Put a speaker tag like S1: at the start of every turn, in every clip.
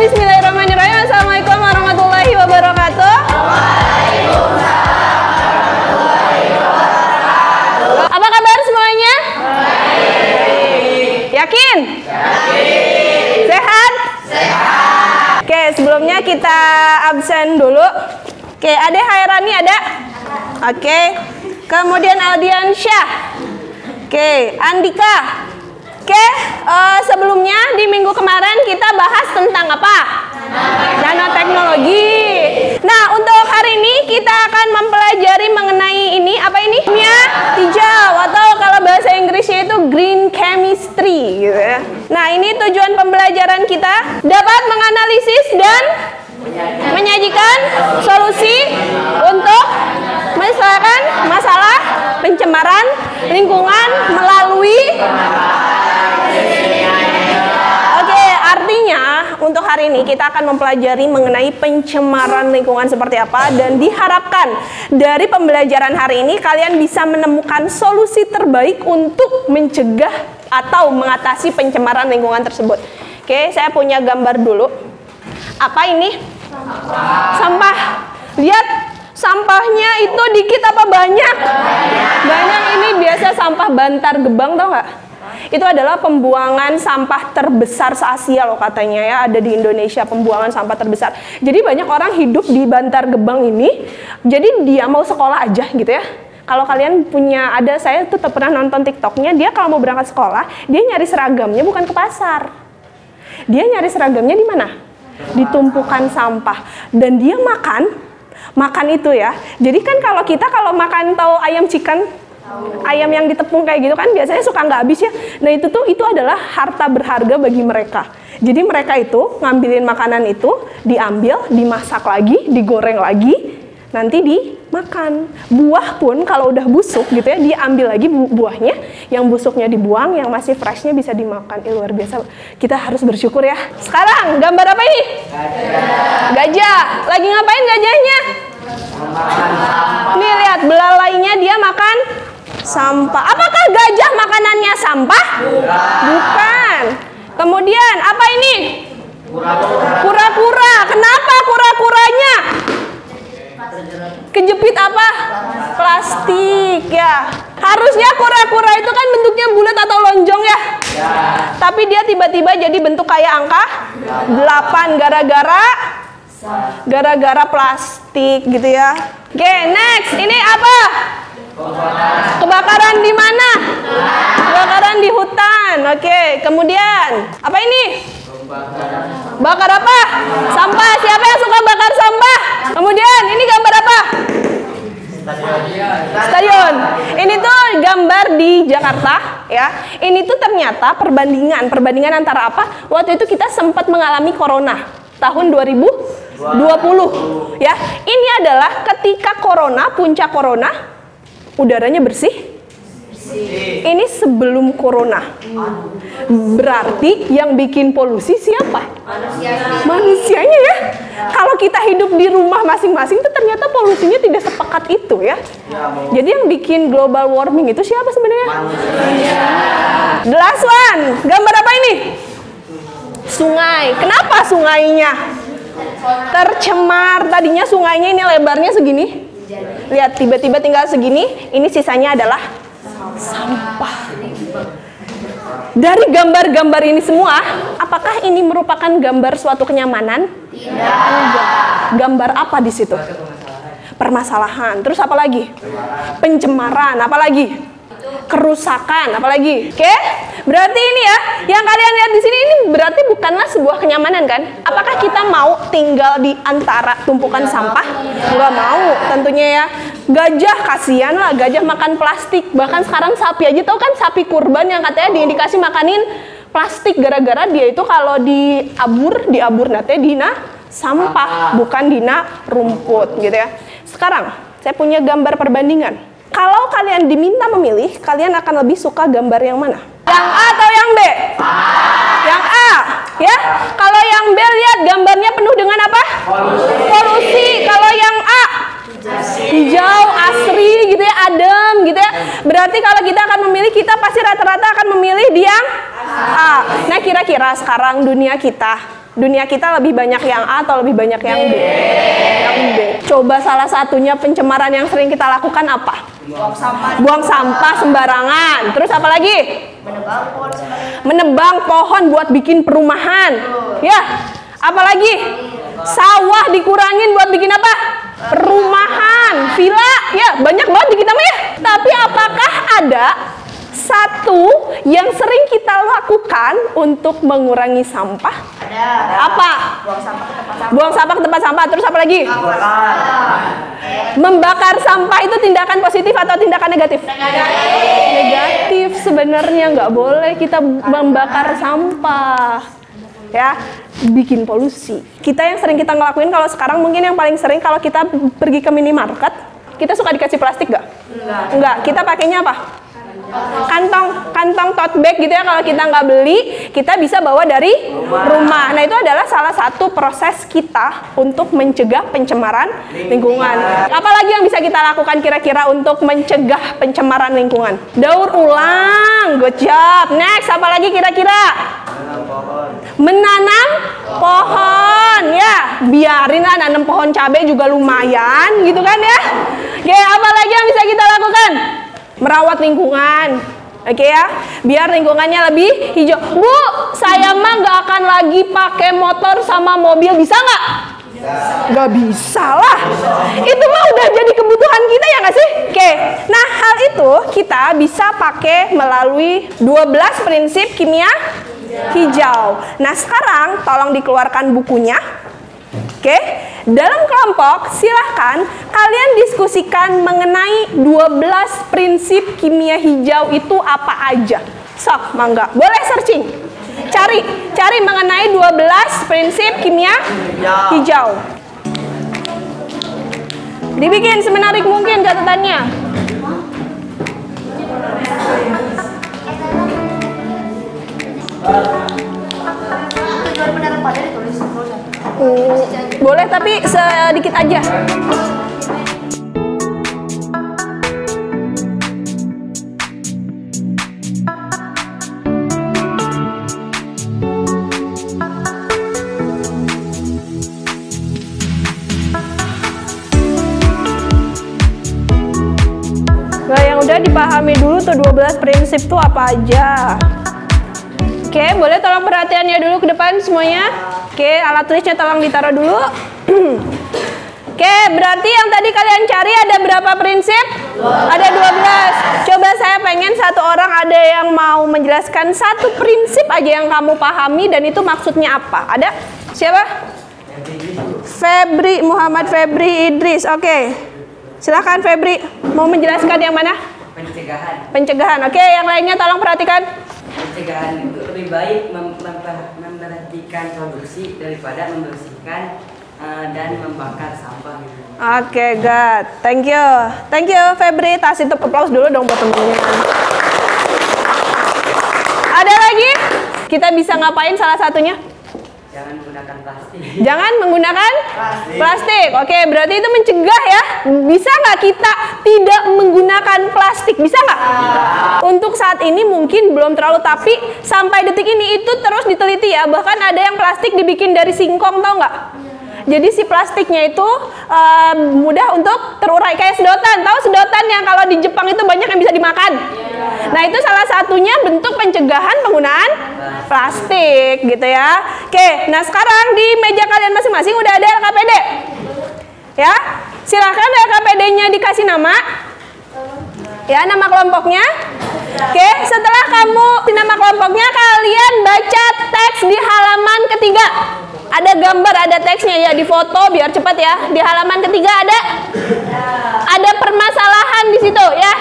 S1: Bismillahirrahmanirrahim. Assalamualaikum warahmatullahi wabarakatuh. Apa kabar semuanya? Yakin? Sehat? Oke, sebelumnya kita absen dulu. Oke, Ade Hairani ada? Oke. Kemudian Aldian Syah. Oke, Andika. Oke, sebelumnya di minggu kemarin kita bahas tentang apa? Nanoteknologi. Nah, untuk hari ini kita akan mempelajari mengenai ini, apa ini? Kimia hijau, atau kalau bahasa Inggrisnya itu green chemistry gitu ya. Nah, ini tujuan pembelajaran kita dapat menganalisis dan menyajikan solusi untuk menyelesaikan masalah pencemaran lingkungan melalui. Oke, artinya untuk hari ini kita akan mempelajari mengenai pencemaran lingkungan seperti apa, dan diharapkan dari pembelajaran hari ini kalian bisa menemukan solusi terbaik untuk mencegah atau mengatasi pencemaran lingkungan tersebut. Oke, saya punya gambar dulu. Apa ini? Sampah. Lihat, sampahnya itu dikit apa banyak? Banyak. Ini biasa sampah Bantar Gebang, tau nggak? Itu adalah pembuangan sampah terbesar se-Asia loh katanya ya, ada di Indonesia pembuangan sampah terbesar. Jadi banyak orang hidup di Bantar Gebang ini, jadi dia mau sekolah aja gitu ya. Kalau kalian punya, saya tuh pernah nonton TikToknya, dia kalau mau berangkat sekolah, dia nyari seragamnya bukan ke pasar. Dia nyari seragamnya di mana? Di tumpukan sampah. Dan dia makan itu ya. Jadi kan kalau kita makan tahu ayam chicken, ayam yang ditepung kayak gitu kan biasanya suka nggak habis ya. Nah itu adalah harta berharga bagi mereka. Jadi mereka itu ngambilin makanan itu, diambil, dimasak lagi, digoreng lagi, nanti dimakan. Buah pun kalau udah busuk gitu ya, diambil lagi buahnya, yang busuknya dibuang, yang masih freshnya bisa dimakan. Luar biasa. Kita harus bersyukur ya. Sekarang gambar apa ini? Gajah. Lagi ngapain gajahnya? Nih lihat, belalainya dia makan sampah. Apakah gajah makanannya sampah? Bukan. Kemudian apa ini? Kura-kura. Kenapa kura-kuranya kejepit apa? Plastik ya. Harusnya kura-kura itu kan bentuknya bulat atau lonjong ya. Tapi dia tiba-tiba jadi bentuk kayak angka 8 gara-gara plastik gitu ya. Oke, next. Ini apa? Kebakaran di mana? Kebakaran di hutan. Oke, kemudian apa ini? Bakar apa? Sampah. Siapa yang suka bakar sampah? Kemudian ini gambar apa? Stadion. Ini tuh gambar di Jakarta ya. Ini tuh ternyata perbandingan antara apa? Waktu itu kita sempat mengalami corona tahun 2020 ya. Ini adalah ketika corona, puncak corona, udaranya bersih. Ini sebelum corona. Berarti yang bikin polusi siapa? Manusianya ya. Kalau kita hidup di rumah masing-masing itu ternyata polusinya tidak sepekat itu ya. Jadi yang bikin global warming itu siapa sebenarnya? The last one. Gambar apa ini? Sungai. Kenapa sungainya tercemar? Tadinya sungainya ini lebarnya segini. Lihat, tiba-tiba tinggal segini. Ini sisanya adalah sampah. Dari gambar-gambar ini semua, apakah ini merupakan gambar suatu kenyamanan? Tidak. Gambar apa di situ? Permasalahan. Terus apa lagi? Pencemaran. Apa lagi? Kerusakan. Apa lagi? Oke? Berarti ini ya, yang kalian lihat di sini ini berarti bukanlah sebuah kenyamanan kan? Apakah kita mau tinggal di antara tumpukan sampah? Nggak mau, tentunya ya. Gajah, kasihan lah, gajah makan plastik. Bahkan sekarang sapi aja, tau kan sapi kurban yang katanya diindikasi makanin plastik gara-gara dia itu kalau diabur nanti dina sampah, bukan dina rumput gitu ya. Sekarang saya punya gambar perbandingan. Kalau kalian diminta memilih, kalian akan lebih suka gambar yang mana? Yang A atau yang B? Yang A, ya. Kalau yang B lihat gambarnya penuh dengan apa? Polusi. Kalau yang A hijau, asri gitu ya, adem gitu ya. Berarti kalau kita akan memilih, kita pasti rata-rata akan memilih di yang A. Nah, kira-kira sekarang dunia kita dunia kita lebih banyak yang A atau lebih banyak yang B? Yang B. Coba salah satunya pencemaran yang sering kita lakukan apa? Buang sampah sembarangan. Terus apa lagi? Menebang pohon buat bikin perumahan. Ya. Apalagi? Sawah dikurangin buat bikin apa? Perumahan, villa. Ya, banyak banget bikin nama ya. Tapi apakah ada satu yang sering kita lakukan untuk mengurangi sampah?
S2: Ada.
S1: Apa?
S2: Buang sampah ke tempat sampah.
S1: Buang sampah ke tempat sampah. Terus apa lagi? Membakar sampah itu tindakan positif atau tindakan negatif? Negatif sebenarnya, nggak boleh kita membakar sampah. Ya, bikin polusi. Kita yang sering kita ngelakuin kalau sekarang mungkin yang paling sering kalau kita pergi ke minimarket, kita suka dikasih plastik nggak? Enggak. Kita pakainya apa? Kantong tote bag gitu ya. Kalau kita nggak beli, kita bisa bawa dari rumah. Nah, itu adalah salah satu proses kita untuk mencegah pencemaran lingkungan. Apalagi yang bisa kita lakukan kira-kira untuk mencegah pencemaran lingkungan? Daur ulang. Good job. Next, apalagi kira-kira? Menanam pohon. Ya, biarin lah nanam pohon cabai juga lumayan gitu kan ya. Oke, apalagi yang bisa kita lakukan? Merawat lingkungan, oke ya, biar lingkungannya lebih hijau. Bu, saya mah nggak akan lagi pakai motor sama mobil, bisa nggak? Nggak bisa lah. Itu mah udah jadi kebutuhan kita ya nggak sih? Oke, nah hal itu kita bisa pakai melalui 12 prinsip kimia hijau. Nah sekarang tolong dikeluarkan bukunya. Oke, dalam kelompok silahkan kalian diskusikan mengenai 12 prinsip kimia hijau itu apa aja. Sok, mangga. Boleh searching. Cari mengenai 12 prinsip kimia hijau. Dibikin semenarik mungkin catatannya.
S2: Tujuan penerapannya ditulis.
S1: Boleh tapi sedikit aja. Nah, yang udah dipahami dulu tuh 12 prinsip tuh apa aja. Oke, boleh tolong perhatiannya dulu ke depan semuanya. Oke, alat tulisnya tolong ditaruh dulu. Oke, berarti yang tadi kalian cari ada berapa prinsip? Ada 12. Coba saya pengen satu orang ada yang mau menjelaskan satu prinsip aja yang kamu pahami dan itu maksudnya apa? Ada? Siapa? Febri, Muhammad Febri Idris. Oke, silakan Febri. Mau menjelaskan yang mana? Pencegahan. Oke, yang lainnya tolong perhatikan.
S3: Pencegahan itu lebih baik memperhatikan produksi daripada membersihkan dan membakar sampah.
S1: Oke, good. Thank you Febri. Kasih tepuk applause dulu dong buat temennya. Ada lagi? Kita bisa ngapain salah satunya?
S3: Jangan menggunakan plastik.
S1: Jangan menggunakan plastik. Oke, berarti itu mencegah ya. Bisa nggak kita tidak menggunakan plastik? Bisa nggak? Untuk saat ini mungkin belum terlalu, tapi sampai detik ini itu terus diteliti ya. Bahkan ada yang plastik dibikin dari singkong, tau nggak? Jadi si plastiknya itu mudah untuk terurai kayak sedotan. Tahu sedotan yang kalau di Jepang itu banyak yang bisa dimakan? Nah, itu salah satunya bentuk pencegahan penggunaan plastik gitu ya. Oke, nah sekarang di meja kalian masing-masing udah ada LKPD. Ya, silakan LKPD-nya dikasih nama. Ya, nama kelompoknya. Oke, setelah kamu di nama kelompoknya, kalian baca teks di halaman ketiga. Ada gambar, ada teksnya ya, di foto biar cepat ya. Di halaman ketiga ada permasalahan di situ ya.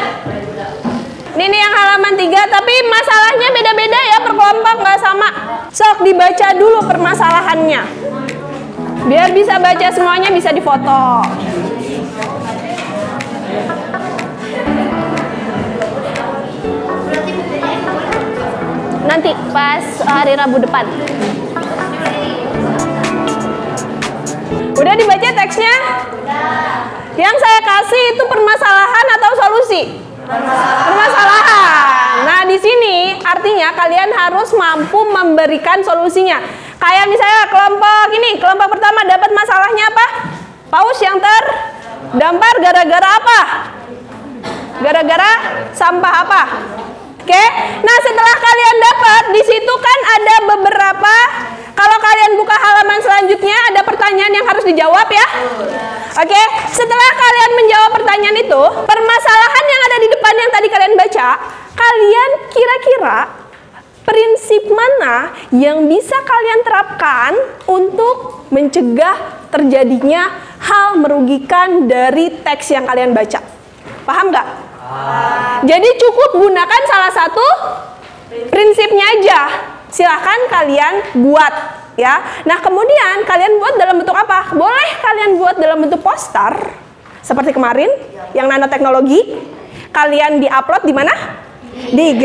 S1: Ini yang halaman 3, tapi masalahnya beda-beda ya, per kelompok nggak sama. Sok dibaca dulu permasalahannya. Biar bisa baca semuanya, bisa difoto. Nanti pas hari Rabu depan. Udah dibaca teksnya? Yang saya kasih itu permasalahan atau solusi? Permasalahan. Nah, di sini artinya kalian harus mampu memberikan solusinya. Kayak misalnya kelompok pertama dapat masalahnya apa? Paus yang terdampar gara-gara apa? Gara-gara sampah apa? Oke. Nah, setelah kalian dapat, di situ kan ada beberapa, kalau kalian buka halaman selanjutnya ada pertanyaan yang harus dijawab ya. Oke. Setelah kalian menjawab pertanyaan itu, permasalahan yang ada di depan yang tadi kalian baca, kalian kira-kira prinsip mana yang bisa kalian terapkan untuk mencegah terjadinya hal merugikan dari teks yang kalian baca? Paham nggak? Jadi cukup gunakan salah satu prinsipnya aja. Silahkan kalian buat ya. Nah, kemudian kalian buat dalam bentuk apa? Boleh kalian buat dalam bentuk poster seperti kemarin yang nanoteknologi. Kalian di-upload di mana? Di IG.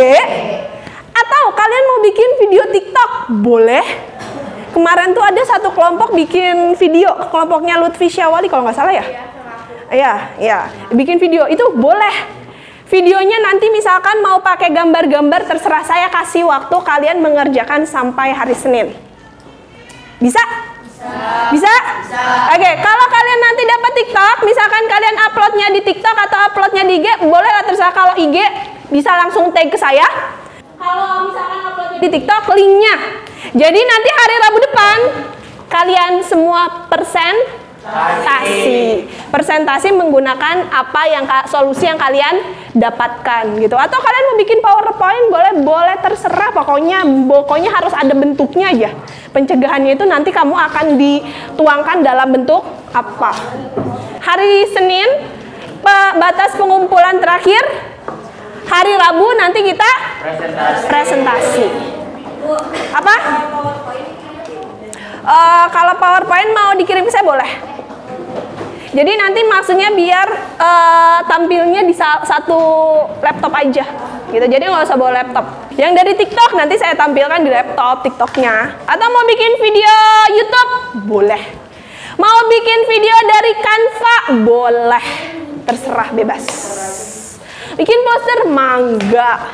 S1: Atau kalian mau bikin video TikTok? Boleh. Kemarin tuh ada satu kelompok bikin video, kelompoknya Lutfi Syawali kalau nggak salah ya. Iya, bikin video itu boleh. Videonya nanti misalkan mau pakai gambar-gambar, terserah, saya kasih waktu kalian mengerjakan sampai hari Senin. Bisa? Bisa? Oke, kalau kalian nanti dapat TikTok, misalkan kalian uploadnya di TikTok atau uploadnya di IG, boleh lah, terserah. Kalau IG bisa langsung tag ke saya. Kalau misalkan uploadnya di TikTok, linknya. Jadi nanti hari Rabu depan kalian semua presentasi menggunakan apa yang solusi yang kalian dapatkan gitu. Atau kalian mau bikin PowerPoint, boleh terserah, pokoknya harus ada bentuknya aja. Pencegahannya itu nanti kamu akan dituangkan dalam bentuk apa. Hari Senin batas pengumpulan terakhir. Hari Rabu nanti kita presentasi. Apa? Kalau PowerPoint mau dikirim ke saya boleh. Jadi nanti maksudnya biar tampilnya di satu laptop aja gitu. Jadi nggak usah bawa laptop. Yang dari TikTok nanti saya tampilkan di laptop TikToknya. Atau mau bikin video YouTube? Boleh. Mau bikin video dari Canva? Boleh. Terserah, bebas. Bikin poster? Mangga.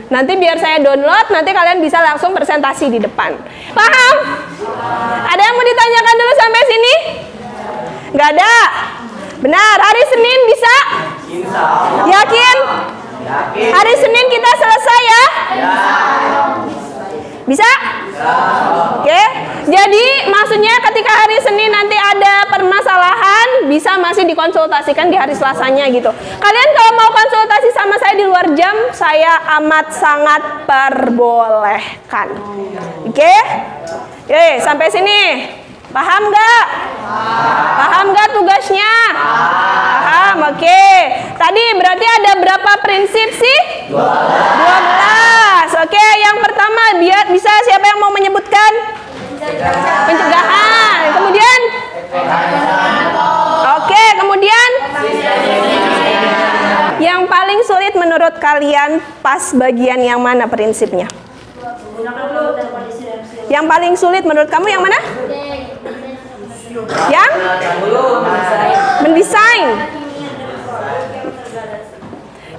S1: Nanti biar saya download, nanti kalian bisa langsung presentasi di depan. Paham? Ada yang mau ditanyakan dulu sampai sini? Nggak ada? Benar, hari Senin bisa? Yakin? Hari Senin kita selesai ya? Bisa? Oke. Jadi maksudnya ketika hari Senin nanti ada permasalahan, bisa masih dikonsultasikan di hari Selasanya gitu. Kalian kalau mau konsultasi sama saya di luar jam, saya amat sangat perbolehkan. Oke? Sampai sini. Paham nggak? Paham nggak tugasnya? Paham, oke. Tadi berarti ada berapa prinsip sih? 12. Oke, yang pertama bisa siapa yang mau menyebutkan? Pencegahan. Kemudian? Oke, kemudian? Yang paling sulit menurut kalian pas bagian yang mana prinsipnya? Yang paling sulit menurut kamu yang mana? Yang? Mendesain.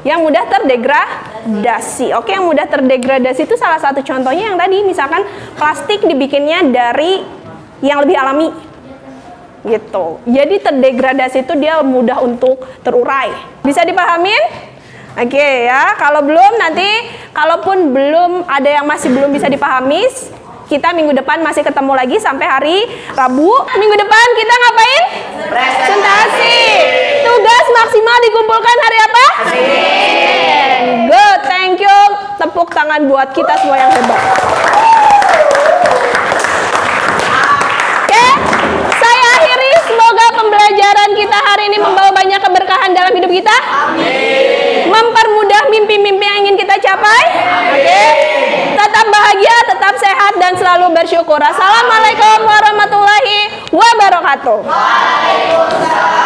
S1: Yang mudah terdegradasi. Oke, yang mudah terdegradasi itu salah satu contohnya yang tadi, misalkan plastik dibikinnya dari yang lebih alami. Gitu. Jadi terdegradasi itu dia mudah untuk terurai. Bisa dipahamin? Oke ya, kalau belum nanti, kalaupun belum ada yang masih belum bisa dipahami, kita minggu depan masih ketemu lagi sampai hari Rabu. Minggu depan kita ngapain? Presentasi. Tugas maksimal dikumpulkan hari apa? Good, thank you. Tepuk tangan buat kita semua yang hebat. Oke, saya akhiri. Semoga pembelajaran kita hari ini membawa banyak keberkahan dalam hidup kita. Mempermudah mimpi-mimpi yang ingin kita capai. Oke. Tetap bahagia, tetap sehat, dan selalu bersyukur. Assalamualaikum warahmatullahi wabarakatuh. Waalaikumsalam.